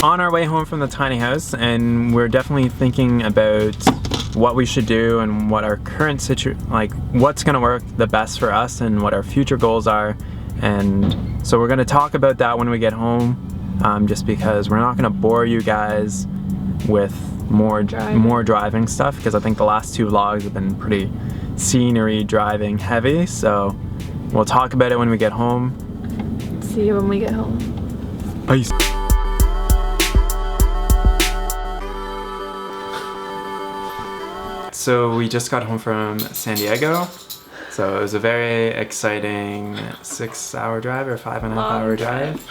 on our way home from the tiny house, and we're definitely thinking about what we should do and what our current what's gonna work the best for us and what our future goals are. And so we're gonna talk about that when we get home, just because we're not gonna bore you guys with more driving stuff, because I think the last 2 vlogs have been pretty scenery driving heavy. So we'll talk about it when we get home. See you when we get home. Peace. So we just got home from San Diego. So it was a very exciting 6-hour drive or 5.5-hour drive.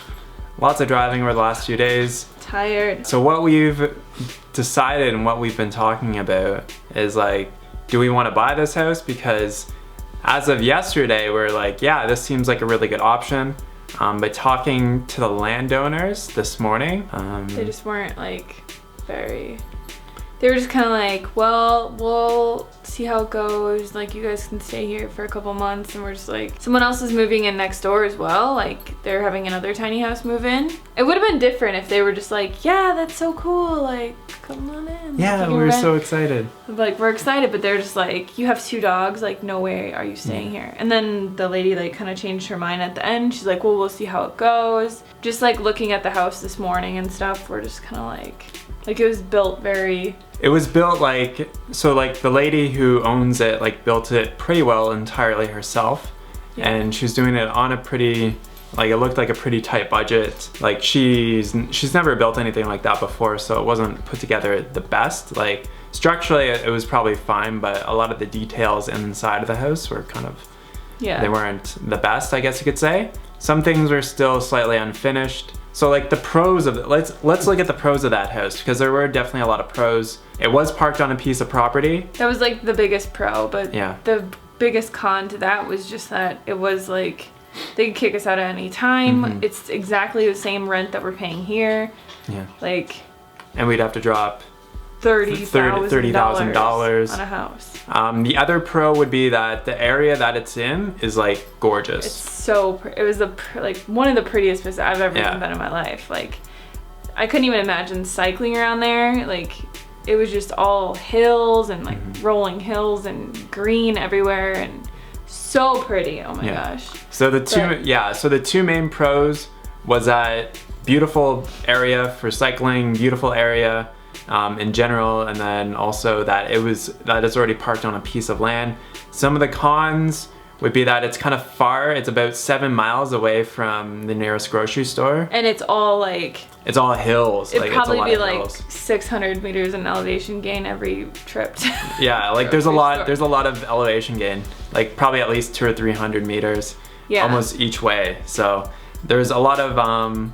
Lots of driving over the last few days. Tired. So what we've decided and what we've been talking about is like, do we want to buy this house? Because as of yesterday, we're like, yeah, this seems like a really good option. But talking to the landowners this morning, they just weren't like they were just kind of like, well, we'll see how it goes. Like, you guys can stay here for a couple months. And we're just like, someone else is moving in next door as well. Like, they're having another tiny house move in. It would have been different if they were just like, yeah, that's so cool. Like, come on in. Yeah, we were so excited. Like, we're excited, but they're just like, you have 2 dogs. Like, no way are you staying here. And then the lady like kind of changed her mind at the end. She's like, well, we'll see how it goes. Just like looking at the house this morning and stuff, we're just kind of like it was built very... It was built like, so like the lady who owns it like built it pretty well entirely herself. Yeah. And she's doing it on a pretty, like it looked like a pretty tight budget. Like she's never built anything like that before, so it wasn't put together the best. Like structurally it was probably fine, but a lot of the details inside of the house were kind of, they weren't the best, I guess you could say. Some things were still slightly unfinished. So like the pros of it, let's look at the pros of that house, because there were definitely a lot of pros. It was parked on a piece of property. That was like the biggest pro, but yeah, the biggest con to that was just that it was like, they could kick us out at any time. It's exactly the same rent that we're paying here. Yeah. Like, and we'd have to drop $30,000 on a house. The other pro would be that the area that it's in is like gorgeous. It's so it was like one of the prettiest places I've ever been in my life. Like, I couldn't even imagine cycling around there. Like, it was just all hills and like rolling hills and green everywhere and so pretty. Oh my gosh. So the two main pros was that beautiful area for cycling, beautiful area in general, and then also that it's already parked on a piece of land. Some of the cons would be that it's kind of far. It's about 7 miles away from the nearest grocery store. And it's all like... It's all hills. It'd probably be like 600 meters in elevation gain every trip. Yeah, like there's a lot of elevation gain. Like probably at least 200 or 300 meters. Yeah. Almost each way. So there's a lot of,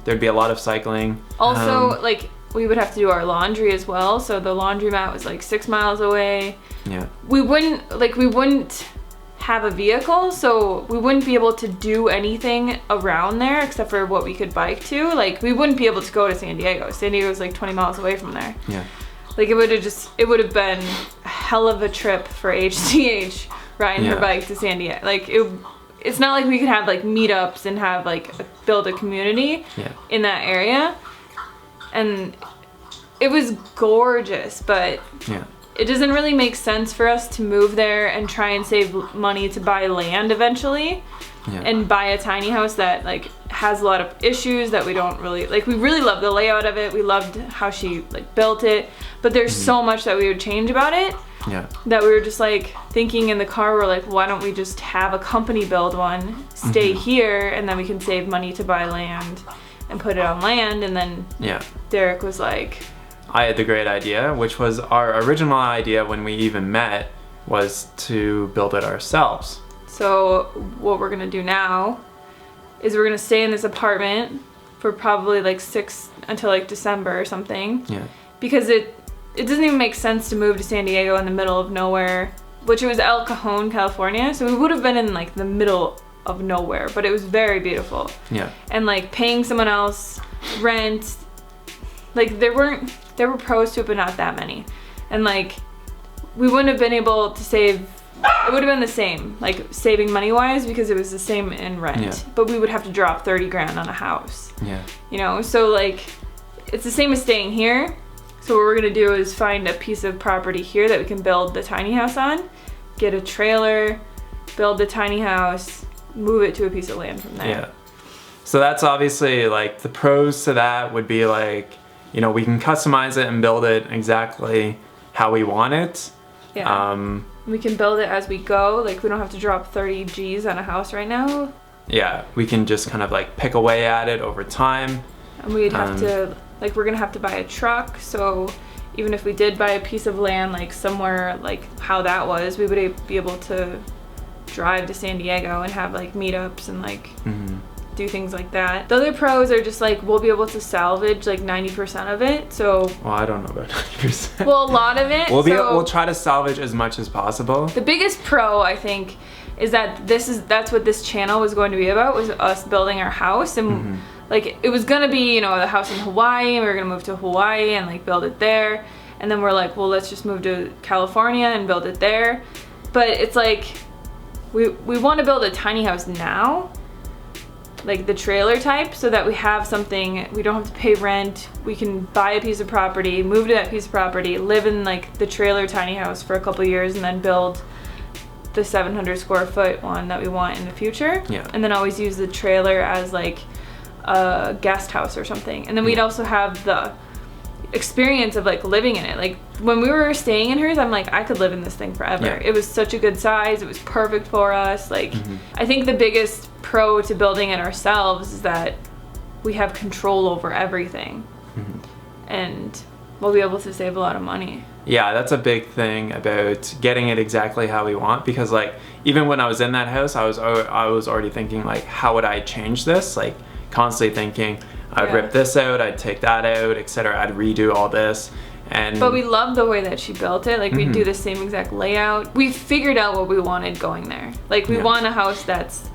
there'd be a lot of cycling. Also, like, we would have to do our laundry as well. So the laundromat was like 6 miles away. Yeah. We wouldn't have a vehicle, so we wouldn't be able to do anything around there except for what we could bike to. Like, we wouldn't be able to go to San Diego. San Diego is like 20 miles away from there. Yeah. Like, it would have been a hell of a trip for HCH riding her bike to San Diego. Like, it's not like we could have like meetups and have like build a community in that area. And it was gorgeous, but it doesn't really make sense for us to move there and try and save money to buy land eventually and buy a tiny house that like has a lot of issues that we don't really like. We really love the layout of it. We loved how she like built it, but there's so much that we would change about it. That we were just like thinking in the car, we're like, why don't we just have a company build one, stay here, and then we can save money to buy land and put it on land. And then Derek was like, I had the great idea, which was our original idea when we even met, was to build it ourselves. So what we're gonna do now is we're gonna stay in this apartment for probably like until like December or something. Yeah. Because it doesn't even make sense to move to San Diego in the middle of nowhere, which it was El Cajon, California. So we would have been in like the middle of nowhere, but it was very beautiful. Yeah. And like paying someone else rent, like there were pros to it, but not that many. And like we wouldn't have been able to save, it would have been the same, like saving money wise, because it was the same in rent, but we would have to drop 30 grand on a house. Yeah. You know, so like it's the same as staying here. So what we're gonna do is find a piece of property here that we can build the tiny house on, get a trailer, build the tiny house, move it to a piece of land from there. Yeah. So that's obviously like the pros to that would be like, you know, we can customize it and build it exactly how we want it. Yeah. We can build it as we go. Like we don't have to drop 30 G's on a house right now. Yeah, we can just kind of like pick away at it over time. And we'd have to, like we're gonna have to buy a truck. So even if we did buy a piece of land, like somewhere like how that was, we would be able to drive to San Diego and have like meetups and like do things like that. The other pros are just like we'll be able to salvage like 90% of it. So well, I don't know about 90%. Well, a lot of it. We'll try to salvage as much as possible. The biggest pro I think is that that's what this channel was going to be about, was us building our house. And like it was gonna be, you know, the house in Hawaii, and we were gonna move to Hawaii and like build it there. And then we're like, well, let's just move to California and build it there. But it's like we want to build a tiny house now, like the trailer type, so that we have something, we don't have to pay rent, we can buy a piece of property, move to that piece of property, live in like the trailer tiny house for a couple years, and then build the 700 square foot one that we want in the future. Yeah. And then always use the trailer as like a guest house or something. And then we'd also have the experience of like living in it. Like when we were staying in hers, I'm like, I could live in this thing forever. Yeah. It was such a good size. It was perfect for us. Like I think the biggest pro to building it ourselves is that we have control over everything. And we'll be able to save a lot of money. Yeah, that's a big thing about getting it exactly how we want, because like even when I was in that house, I was already thinking like, how would I change this? Like constantly thinking I'd rip this out, I'd take that out, etc. I'd redo all this. But we love the way that she built it. Like we'd do the same exact layout. We figured out what we wanted going there. Like we want a house that's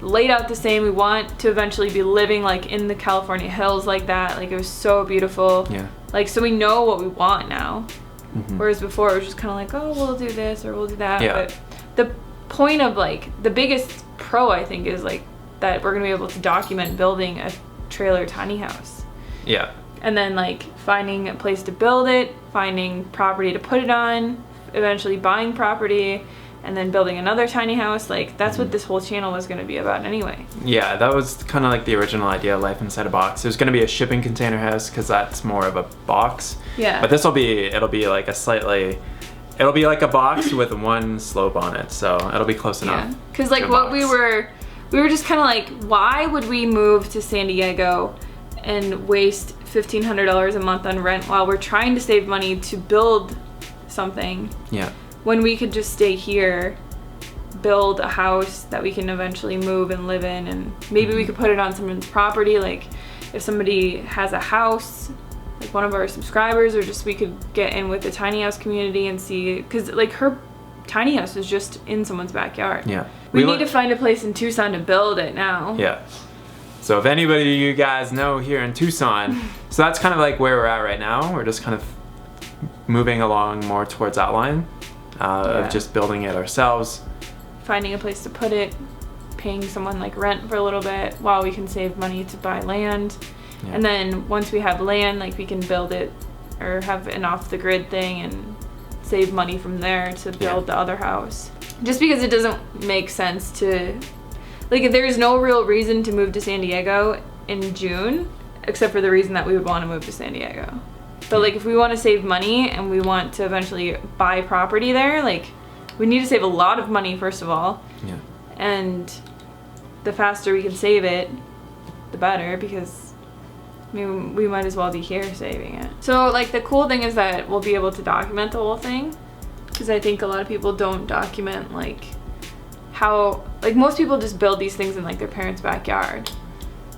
laid out the same. We want to eventually be living like in the California hills like that. Like it was so beautiful. Yeah. Like so we know what we want now. Whereas before it was just kind of like, oh, we'll do this or we'll do that. Yeah. But the point of like the biggest pro I think is like that we're gonna be able to document building a trailer tiny house. Yeah. And then like finding a place to build it, finding property to put it on, eventually buying property, and then building another tiny house. Like that's what this whole channel was going to be about anyway. Yeah, that was kind of like the original idea, life inside a box. There's going to be a shipping container house because that's more of a box. Yeah. But it'll be like it'll be like a box with one slope on it, so it'll be close enough. Yeah. Because like what we were just kind of like, why would we move to San Diego and waste $1,500 a month on rent while we're trying to save money to build something? Yeah. When we could just stay here, build a house that we can eventually move and live in, and maybe we could put it on someone's property. Like if somebody has a house, like one of our subscribers, or just we could get in with the tiny house community and see, because like her tiny house is just in someone's backyard. Yeah. We need to find a place in Tucson to build it now. Yeah. So if anybody you guys know here in Tucson, so that's kind of like where we're at right now. We're just kind of moving along more towards that line. Of just building it ourselves. Finding a place to put it, paying someone like rent for a little bit while we can save money to buy land. Yeah. And then once we have land, like we can build it or have an off the grid thing and save money from there to build the other house. Just because it doesn't make sense to, like there's no real reason to move to San Diego in June, except for the reason that we would want to move to San Diego. But like if we want to save money and we want to eventually buy property there, like we need to save a lot of money first of all. Yeah. And the faster we can save it, the better, because I mean, we might as well be here saving it. So like the cool thing is that we'll be able to document the whole thing, because I think a lot of people don't document like how, like most people just build these things in like their parents' backyard.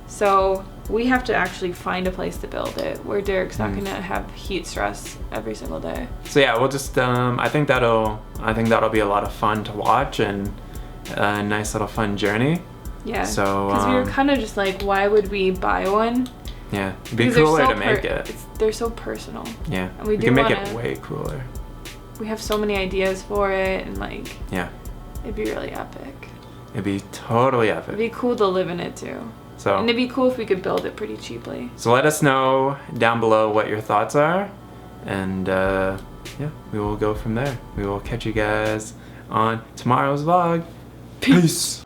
So we have to actually find a place to build it where Derek's not gonna have heat stress every single day. So yeah, we'll just I think that'll be a lot of fun to watch and a nice little fun journey. Yeah. So because we were kind of just like, why would we buy one? Yeah, it'd be cooler to make it. They're so personal. Yeah. And we can make it way cooler. We have so many ideas for it, and like it'd be really epic. It'd be totally epic. It'd be cool to live in it too. So, and it'd be cool if we could build it pretty cheaply. So let us know down below what your thoughts are, and yeah, we will go from there. We will catch you guys on tomorrow's vlog. Peace.